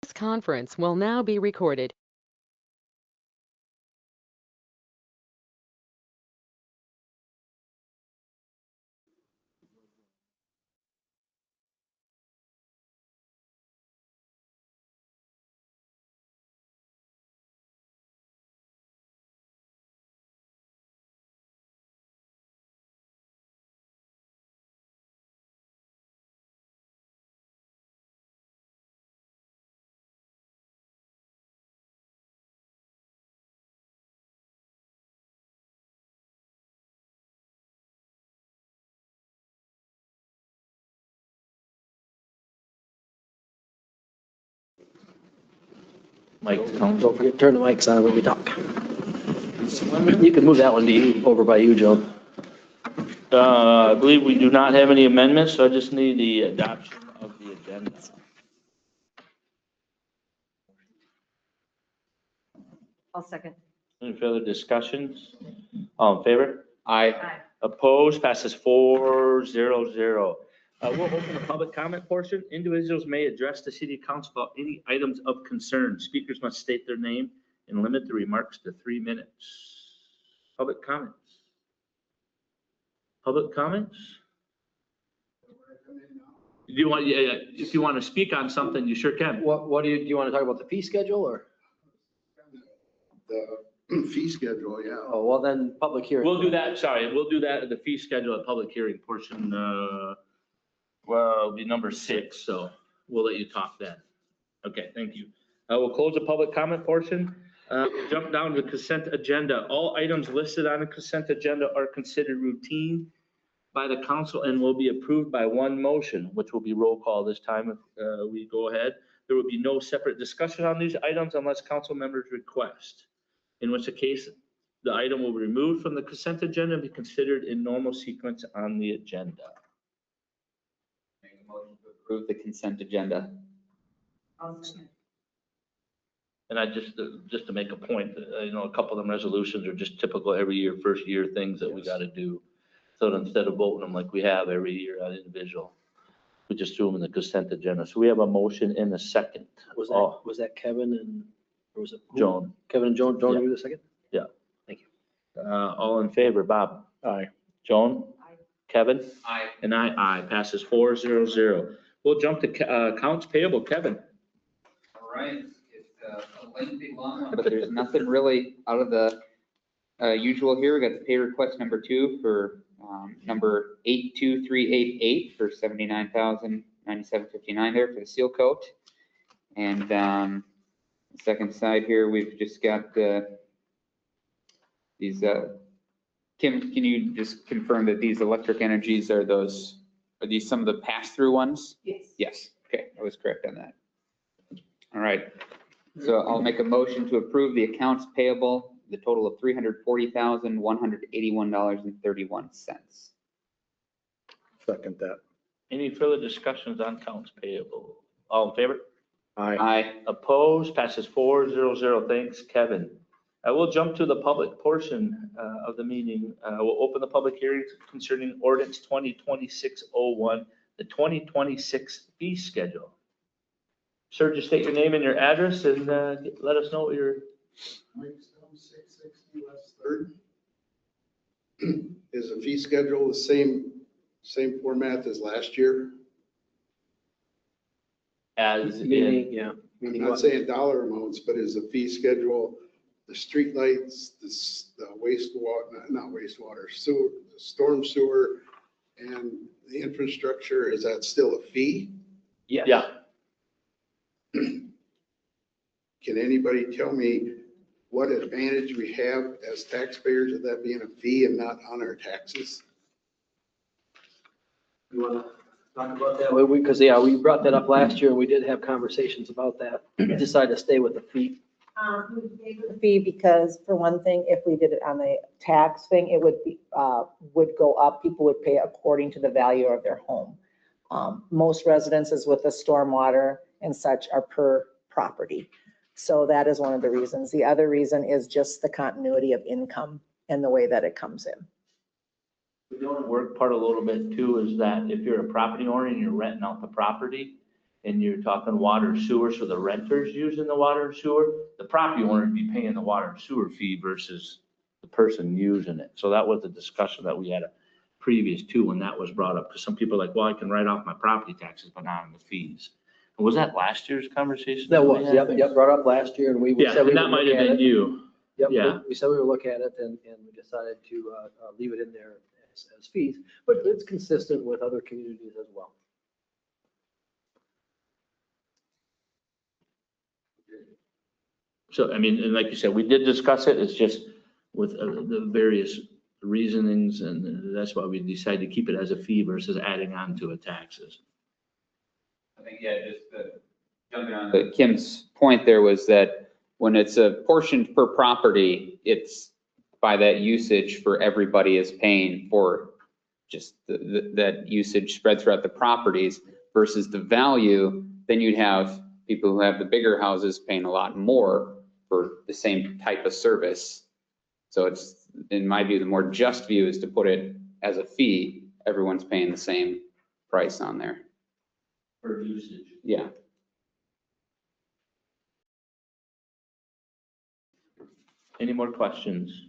This conference will now be recorded. Mike, Don't forget to turn the mics on when we talk. You can move that one to you, over by you, Joe. I believe we do not have any amendments, so I just need the adoption of the agenda. I'll second. Any further discussions? All in favor? Aye. Opposed, passes 4-0-0. We'll open the public comment portion. Individuals may address the city council about any items of concern. Speakers must state their name and limit the remarks to 3 minutes. Public comments? Public comments? Do you want, if you want to speak on something, you sure can. What do you want to talk about, the fee schedule or? The fee schedule, yeah. Oh, well then, public hearing. We'll do that, sorry, we'll do that at the fee schedule at public hearing portion, well, it'll be number 6, so we'll let you talk then. Okay, thank you. We'll close the public comment portion. Jump down to the consent agenda. All items listed on the consent agenda are considered routine by the council and will be approved by one motion, which will be roll call this time if we go ahead. There will be no separate discussion on these items unless council members request, in which case the item will be removed from the consent agenda and be considered in normal sequence on the agenda. Make a motion to approve the consent agenda. I'll second. And I just to make a point, a couple of them resolutions are just typical every year, first year things that we got to do. So instead of voting them like we have every year on individual, we just threw them in the consent agenda. So we have a motion in a second. Was that Kevin and, or was it? who? Joan, Kevin and Joan, Yeah. you the second? all in favor, Bob? Aye. Joan? Aye. Kevin? Aye. And I, passes 4-0-0. We'll jump to accounts payable, Kevin. All right, it's a lengthy long one, but there's nothing really out of the usual here. We got the pay request number 2 for number 82388 for $79,097.59 there for the seal coat. And second side here, we've just got these, Kim, can you just confirm that these electric energies are these some of the pass-through ones? Yes. Yes, okay, I was correct on that. All right, so I'll make a motion to approve the accounts payable, the total of $340,181.31. Second that. Any further discussions on accounts payable? All in favor? Aye. Aye. Opposed, passes 4-0-0. Thanks, Kevin. I will jump to the public portion of the meeting. We'll open the public hearing concerning ordinance 2026-01, the 2026 fee schedule. Sir, just state your name and your address and let us know what you're. Mike Stone, 660 West Third. Is the fee schedule the same format as last year? As Meaning, in, yeah. I'm Meaning not what? saying dollar amounts, but is the fee schedule, the streetlights, the wastewater, not wastewater, sewer, the storm sewer, and the infrastructure, is that still a fee? Yes. yeah, Can anybody tell me what advantage we have as taxpayers of that being a fee and not on our taxes? You want to talk about that? Because, yeah, we brought that up last year and we did have conversations about that. We decided to stay with the fee. We paid the fee because, for one thing, if we did it on the tax thing, it would be, would go up. People would pay according to the value of their home. Most residences with the stormwater and such are per property. So that is one of the reasons. The other reason is just the continuity of income and the way that it comes in. the only work part a little bit too is that if you're a property owner and you're renting out the property and you're talking water and sewer, so the renters using the water and sewer, the property owner would be paying the water and sewer fee versus the person using it. So that was the discussion that we had previous to when that was brought up, because some people are like, well, I can write off my property taxes, but not on the fees. And was that last year's conversation? That we was, had? yep, brought up last year and we Yeah, said we and would that might look have at been it. you. Yep, Yeah. we said we would look at it and we decided to leave it in there as fees, but it's consistent with other communities as well. So, I mean, and like you said, we did discuss it, it's just with the various reasonings, and that's why we decided to keep it as a fee versus adding on to it taxes. I think, yeah, just jumping on Kim's point there was that when it's a portion per property, it's by that usage for everybody is paying for just that usage spread throughout the properties versus the value, then you'd have people who have the bigger houses paying a lot more for the same type of service. So it's, in my view, the more just view is to put it as a fee. Everyone's paying the same price on there. Per usage. Yeah. Any more questions?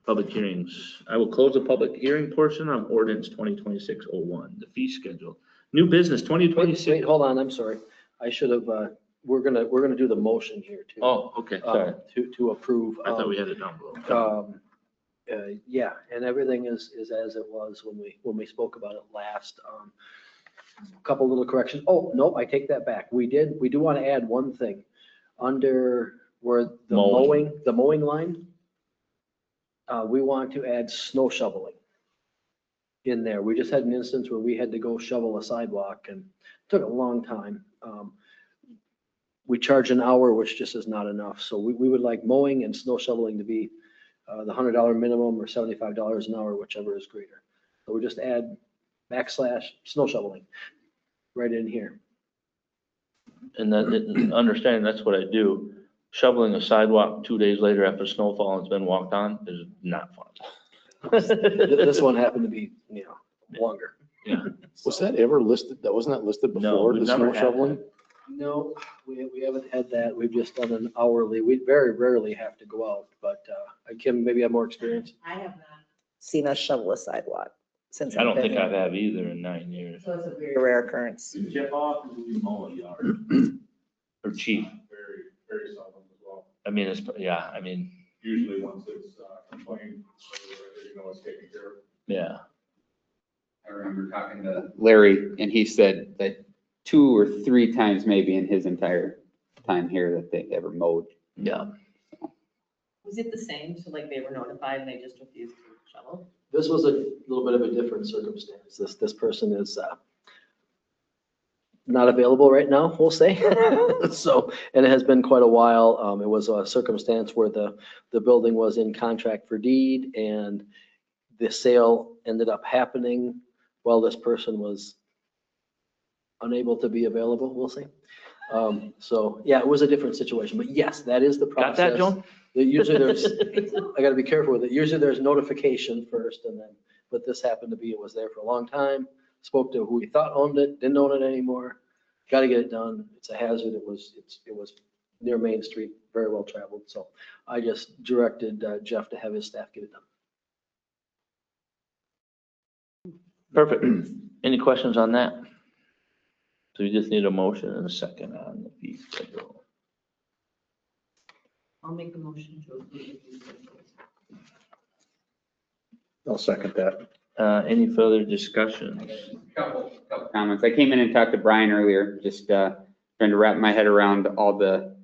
Public hearings. I will close the public hearing portion on ordinance 2026-01, the fee schedule. New business, Wait, 2026. hold on, I'm sorry. I should have, we're gonna do the motion here too. Oh, okay, sorry. To approve. I thought we had it down below. Yeah, and everything is as it was when we spoke about it last. Couple little corrections. Oh, no, I take that back. We do want to add one thing. Under where the mowing line, we want to add snow shoveling in there. We just had an instance where we had to go shovel a sidewalk and it took a long time. We charge an hour, which just is not enough. So we would like mowing and snow shoveling to be the $100 minimum or $75 an hour, whichever is greater. So we just add / snow shoveling right in here. And that, understanding that's what I do. Shoveling a sidewalk 2 days later after snowfall and it's been walked on is not fun. This one happened to be, longer. Yeah. Was that ever listed? Wasn't that listed No, before, we've the never snow had shoveling? No, we haven't had that. We've just done an hourly. We very rarely have to go out, but Kim maybe have more experience. I have not seen us shovel a sidewalk since. I don't I've think been I here. have either in 9 years. So it's a very rare occurrence. Jeff, how often do we mow a yard? Or chief? Very, very seldom as well. I mean, it's, yeah, I mean, Usually once it's complained, so you know it's taken care of. yeah. I remember talking to Larry and he said that 2 or 3 times maybe in his entire time here that they ever mowed. Yeah. Was it the same? So like they were notified and they just refused to shovel? This was a little bit of a different circumstance. This person is not available right now, we'll say. So, and it has been quite a while. It was a circumstance where the building was in contract for deed and the sale ended up happening while this person was unable to be available, we'll say. So, yeah, it was a different situation, but yes, that is the process. Got that, Joan? Usually there's, I gotta be careful with it. Usually there's notification first and then, but this happened to be, it was there for a long time. Spoke to who we thought owned it, didn't own it anymore. Got to get it done. It's a hazard. It was near Main Street, very well traveled. So I just directed Jeff to have his staff get it done. Perfect. Any questions on that? So we just need a motion and a second on the fee schedule. I'll make a motion to approve the fee schedule. I'll second that. Any further discussions? Couple comments. I came in and talked to Brian earlier, just trying to wrap my head around all the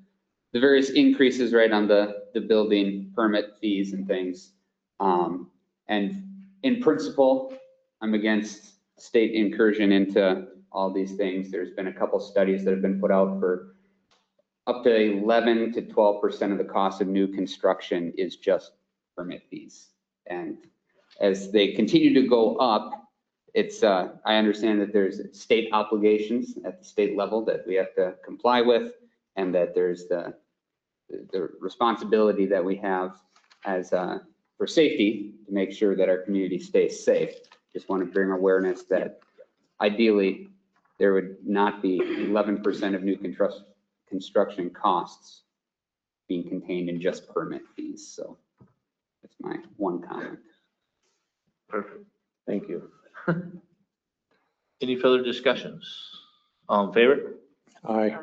various increases right on the building permit fees and things. And in principle, I'm against state incursion into all these things. There's been a couple studies that have been put out for up to 11 to 12% of the cost of new construction is just permit fees. And as they continue to go up, it's, I understand that there's state obligations at the state level that we have to comply with, and that there's the responsibility that we have as for safety to make sure that our community stays safe. Just want to bring awareness that ideally there would not be 11% of new construction costs being contained in just permit fees. So that's my one comment. Perfect. Thank you. Any further discussions? All in favor? Aye.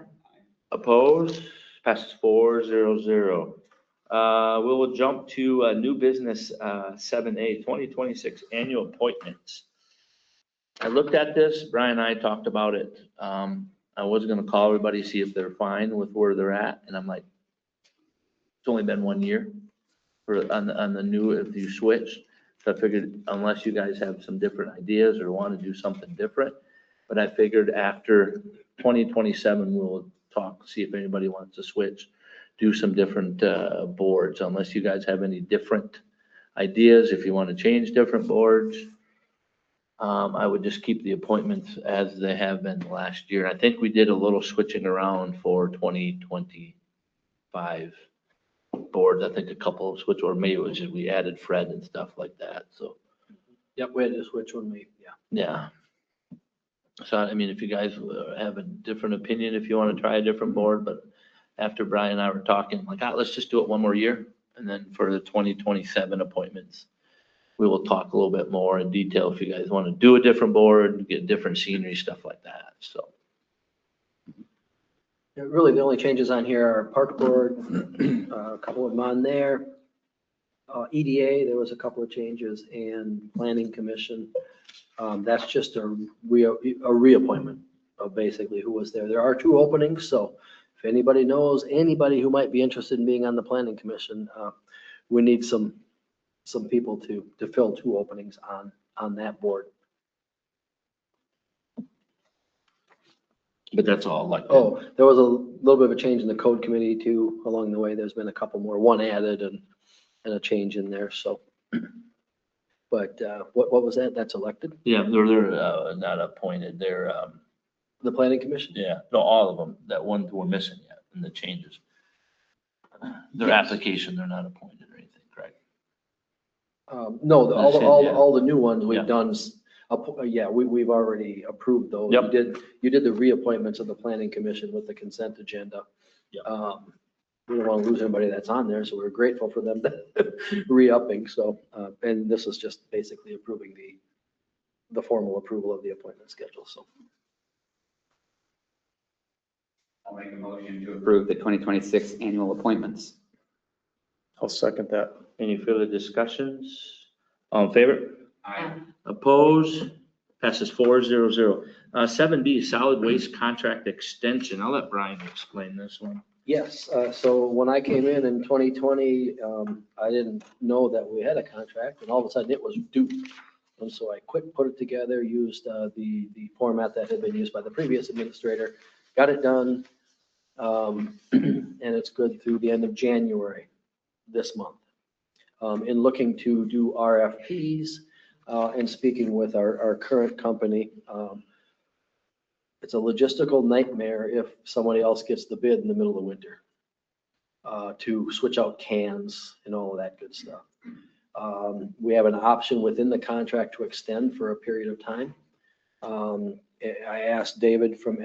Opposed? Passes 4-0-0. We will jump to new business 7A, 2026 annual appointments. I looked at this, Brian and I talked about it. I was gonna call everybody, see if they're fine with where they're at, and I'm like, it's only been 1 year on the new, if you switch. So I figured unless you guys have some different ideas or want to do something different, but I figured after 2027, we'll talk, see if anybody wants to switch, do some different boards, unless you guys have any different ideas, if you want to change different boards. I would just keep the appointments as they have been last year. I think we did a little switching around for 2025 boards. I think a couple of switch, or maybe it was just we added Fred and stuff like that, so. Yep, we had to switch when we, yeah. Yeah. So, I mean, if you guys have a different opinion, if you want to try a different board, but after Brian and I were talking, like, let's just do it 1 more year. And then for the 2027 appointments, we will talk a little bit more in detail if you guys want to do a different board, get different scenery, stuff like that, so. Yeah, really, the only changes on here are park board, a couple of them on there. EDA, there was a couple of changes, and planning commission. That's just a reappointment of basically who was there. There are 2 openings, so if anybody knows anybody who might be interested in being on the planning commission, we need some people to fill 2 openings on that board. But that's all like. Oh, there was a little bit of a change in the code committee too, along the way. There's been a couple more, 1 added and a change in there, so. But what was that? That's elected? Yeah, they're not appointed, they're, The planning commission? yeah, no, all of them, that ones we're missing yet in the changes. Their application, they're not appointed or anything, correct? No, That's it, yeah. all the new ones Yeah. we've done, yeah, we've already approved those. Yep. You did the reappointments of the planning commission with the consent agenda. Yep. We don't want to lose anybody that's on there, so we're grateful for them re-upping, so, and this is just basically approving the formal approval of the appointment schedule, so. I'll make a motion to approve the 2026 annual appointments. I'll second that. Any further discussions? All in favor? Aye. Opposed? Passes 4-0-0. 7B, solid waste contract extension. I'll let Brian explain this one. Yes, so when I came in 2020, I didn't know that we had a contract, and all of a sudden it was due. And so I put it together, used the format that had been used by the previous administrator, got it done, and it's good through the end of January this month. In looking to do RFPs and speaking with our current company, it's a logistical nightmare if somebody else gets the bid in the middle of winter to switch out cans and all of that good stuff. We have an option within the contract to extend for a period of time. I asked David from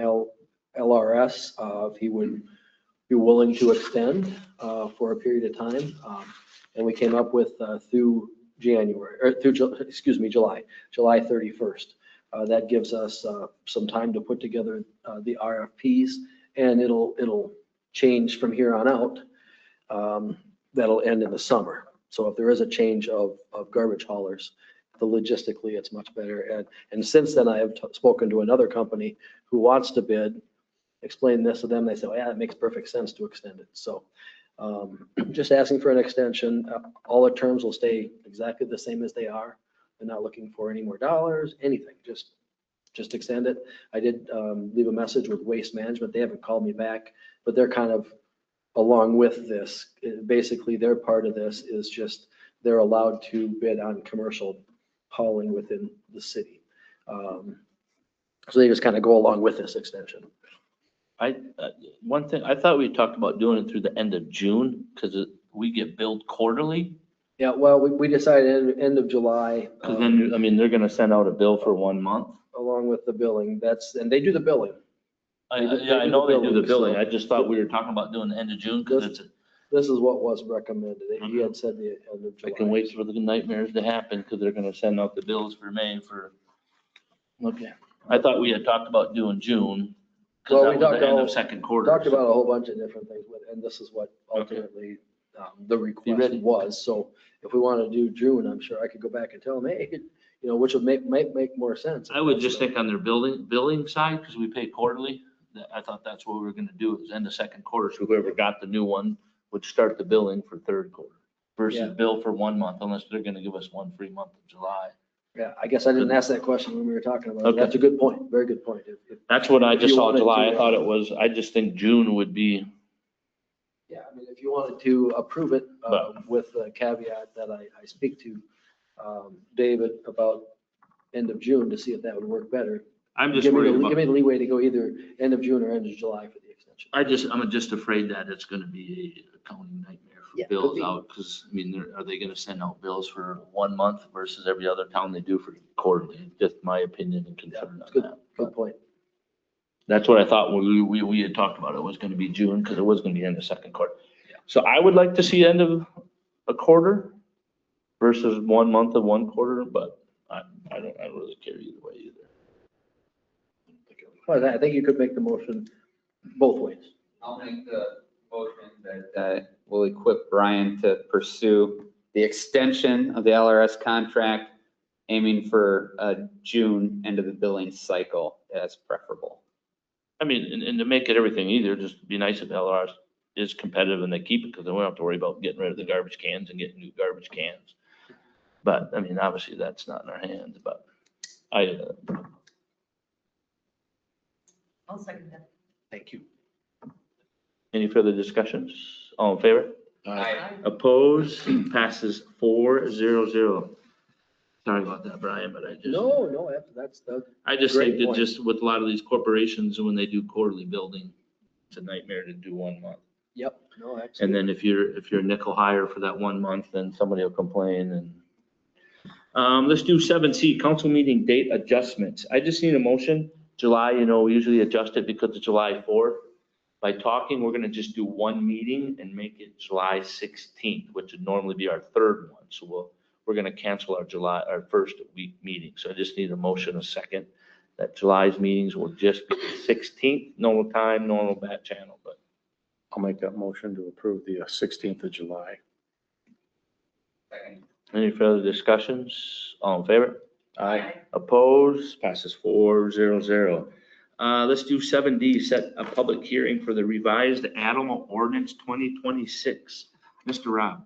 LRS if he would be willing to extend for a period of time. And we came up with through July 31st. That gives us some time to put together the RFPs, and it'll change from here on out. That'll end in the summer. So if there is a change of garbage haulers, logistically, it's much better. And since then, I have spoken to another company who wants to bid, explain this to them. They say, oh, yeah, it makes perfect sense to extend it. So just asking for an extension. All the terms will stay exactly the same as they are. They're not looking for any more dollars, anything, just extend it. I did leave a message with Waste Management. They haven't called me back, but they're kind of along with this. Basically, their part of this is just they're allowed to bid on commercial hauling within the city. So they just kind of go along with this extension. One thing, I thought we talked about doing it through the end of June because we get billed quarterly. Yeah, well, we decided end of July. Because then, I mean, they're going to send out a bill for 1 month. along with the billing. And they do the billing. Yeah, I know they do the billing. I just thought we were talking about doing the end of June because it's, This is what was recommended. He had said the end of I July. can wait for the nightmares to happen because they're gonna send out the bills for May for, okay. I thought we had talked about doing June. Cause Well, that we was talked the end all- of second quarter. Talked about a whole bunch of different things, and this is what ultimately the request ready? was. So if we want to do June, I'm sure I could go back and tell them, hey, which would make more sense. I would just think on their billing side, because we pay quarterly, I thought that's what we were gonna do, is end of second quarter, so whoever got the new one would start the billing for third quarter versus Yeah. bill for 1 month, unless they're gonna give us one free month of July. Yeah, I guess I didn't ask that question when we were talking about it. Okay. That's a good point, very good point. That's what I If just you saw wanted July, to, I thought it was, I just think June would be, Yeah, I mean, if you wanted to approve it But- with the caveat that I speak to David about end of June to see if that would work better. I'm just Give me worried the about. the leeway to go either end of June or end of July for the extension. I'm just afraid that it's gonna be a accounting nightmare Yeah, for could bills be. out, because, I mean, are they gonna send out bills for 1 month versus every other town they do for quarterly? Just my opinion and Yeah, concern it's on good, that. good point. That's what I thought when we had talked about it was gonna be June, because it was gonna be end of second quarter. Yeah. So I would like to see end of a quarter versus 1 month of 1 quarter, but I don't really care either way either. Well, I think you could make the motion both ways. I'll make the motion that will equip Brian to pursue the extension of the LRS contract, aiming for June end of the billing cycle as preferable. I mean, and to make it everything easier, just be nice if LRS is competitive and they keep it, because then we don't have to worry about getting rid of the garbage cans and getting new garbage cans. But, I mean, obviously, that's not in our hands, but I'll second that. Thank you. any further discussions? All in favor? Aye. Opposed? Passes 4-0-0. Sorry about that, Brian, but No, that's the, I just Great think that point. just with a lot of these corporations, when they do quarterly building, it's a nightmare to do 1 month. yep, no, And absolutely. then if you're a nickel higher for that 1 month, then somebody will complain and. Let's do 7C, council meeting date adjustments. I just need a motion. July, we usually adjust it because it's July 4th. By talking, we're gonna just do 1 meeting and make it July 16th, which would normally be our 3rd one. So we're gonna cancel our first week meeting. So I just need a motion, a second, that July's meetings will just be the 16th, normal time, normal bat channel, but. I'll make that motion to approve the 16th of July. Second. Any further discussions? All in favor? Aye. Opposed? Passes 4-0-0. Let's do 7D, set a public hearing for the revised animal ordinance 2026. Mr. Rob.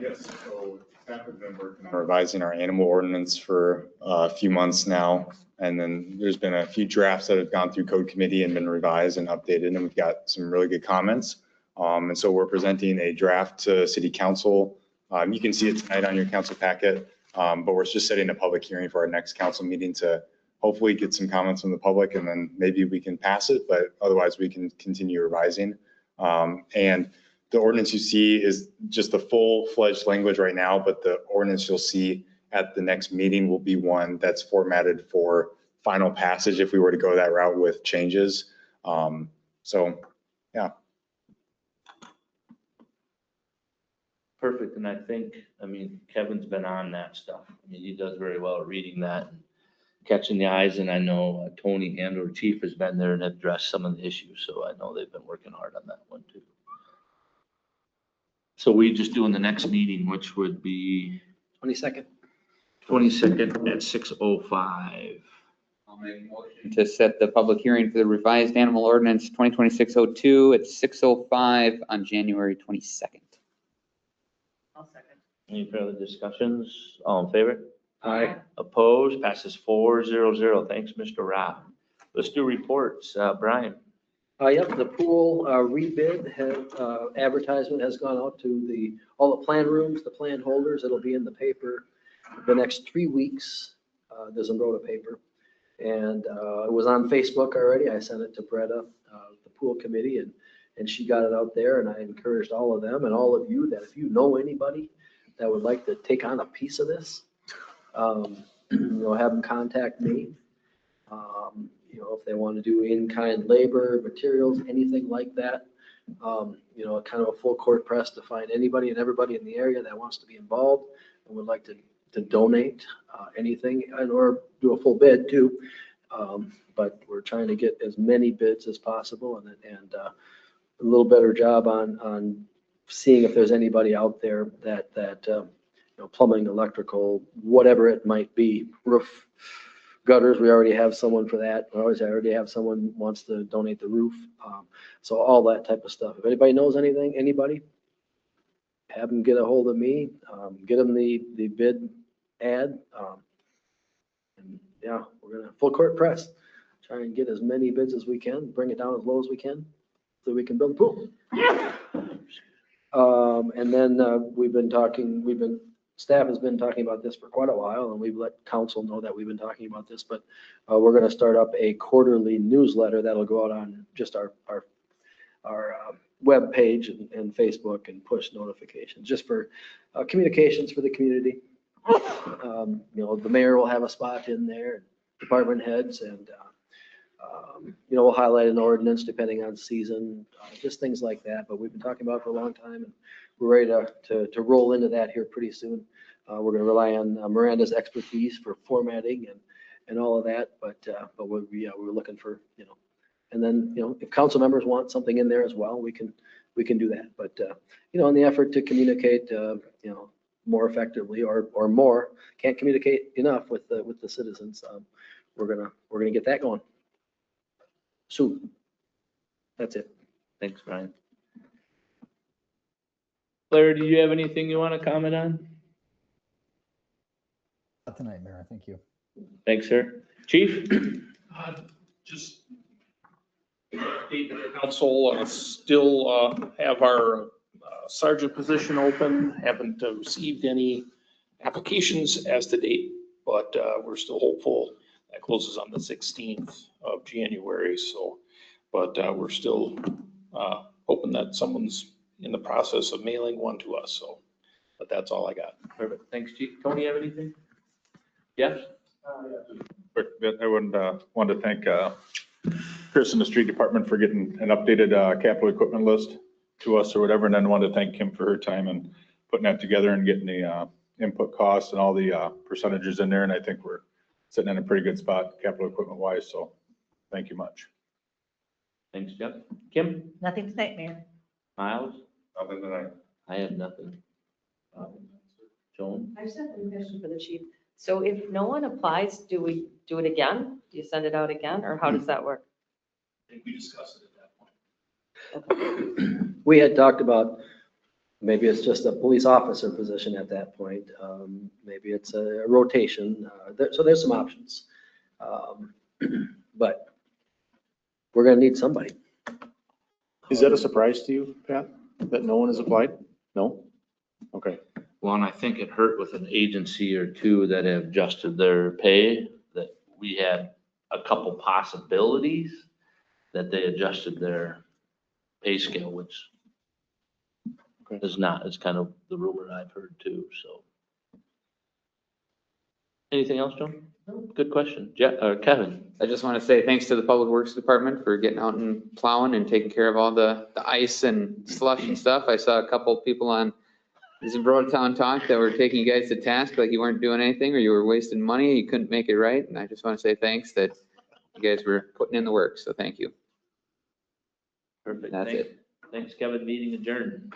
Yes, so staff has been working on revising our animal ordinance for a few months now. And then there's been a few drafts that have gone through code committee and been revised and updated, and we've got some really good comments. And so we're presenting a draft to city council. You can see it tonight on your council packet, but we're just setting a public hearing for our next council meeting to hopefully get some comments from the public, and then maybe we can pass it, but otherwise we can continue revising. And the ordinance you see is just the full-fledged language right now, but the ordinance you'll see at the next meeting will be one that's formatted for final passage if we were to go that route with changes. So, yeah. Perfect, and I think, Kevin's been on that stuff. He does very well at reading that and catching the eyes, and I know Tony and or Chief has been there and addressed some of the issues, so I know they've been working hard on that one too. So we just doing the next meeting, which would be 22nd. 22nd at 6:05. I'll make a motion to set the public hearing for the revised animal ordinance 2026-02 at 6:05 on January 22nd. I'll second. Any further discussions? All in favor? Aye. Opposed? Passes 4-0-0. Thanks, Mr. Rob. Let's do reports. Brian? Yep, the pool rebid advertisement has gone out to all the plan rooms, the plan holders. It'll be in the paper the next 3 weeks. There's a load of paper. And it was on Facebook already. I sent it to Bretta, the pool committee, and she got it out there. And I encouraged all of them and all of you that if you know anybody that would like to take on a piece of this, have them contact me. If they want to do in-kind labor, materials, anything like that. Kind of a full court press to find anybody and everybody in the area that wants to be involved and would like to donate anything or do a full bid too. But we're trying to get as many bids as possible and a little better job on seeing if there's anybody out there that plumbing, electrical, whatever it might be, roof, gutters, we already have someone for that. I already have someone wants to donate the roof. So all that type of stuff. If anybody knows anything, anybody, have them get a hold of me, get them the bid ad. And yeah, we're gonna full court press, try and get as many bids as we can, bring it down as low as we can, so we can build a pool. And then staff has been talking about this for quite a while, and we've let council know that we've been talking about this, but we're gonna start up a quarterly newsletter that'll go out on just our web page and Facebook and push notifications, just for communications for the community. The mayor will have a spot in there, department heads, and we'll highlight an ordinance depending on season, just things like that. But we've been talking about it for a long time, and we're ready to roll into that here pretty soon. We're going to rely on Miranda's expertise for formatting and all of that. But we're looking for, and then, if council members want something in there as well, we can do that. But, in the effort to communicate, more effectively or more, can't communicate enough with the citizens. We're gonna get that going soon. That's it. Thanks, Brian. Blair, do you have anything you want to comment on? Not tonight, Mayor. Thank you. Thanks, sir. Chief? Just update the council, still have our sergeant position open. Haven't received any applications as to date, but we're still hopeful. That closes on the 16th of January. So, but we're still hoping that someone's in the process of mailing one to us. So, but that's all I got. Perfect. Thanks, Chief. Tony, you have anything? Yes? Quick bit, I would want to thank Chris and the street department for getting an updated capital equipment list to us or whatever, and then want to thank Kim for her time and putting that together and getting the input costs and all the percentages in there. And I think we're sitting in a pretty good spot capital equipment wise. So thank you much. Thanks, Jeff. Kim? Nothing tonight, Mayor. Miles? Other than I have nothing. Joan? I just have one question for the chief. So if no one applies, do we do it again? Do you send it out again, or how does that work? I think we discussed it at that point. We had talked about maybe it's just a police officer position at that point. Maybe it's a rotation. So there's some options. But we're going to need somebody. Is that a surprise to you, Pat, that no one has applied? No? Okay. Well, and I think it hurt with an agency or two that have adjusted their pay, that we had a couple possibilities that they adjusted their pay scale, which is not, it's kind of the rumor I've heard too, so. Anything else, John? Good question. Kevin? I just want to say thanks to the Public Works Department for getting out and plowing and taking care of all the ice and slush and stuff. I saw a couple people on Zimbrota Town Talk that were taking you guys to task like you weren't doing anything or you were wasting money, you couldn't make it right. And I just want to say thanks that you guys were putting in the work. So thank you. Perfect. That's it. Thanks, Kevin. Meeting adjourned.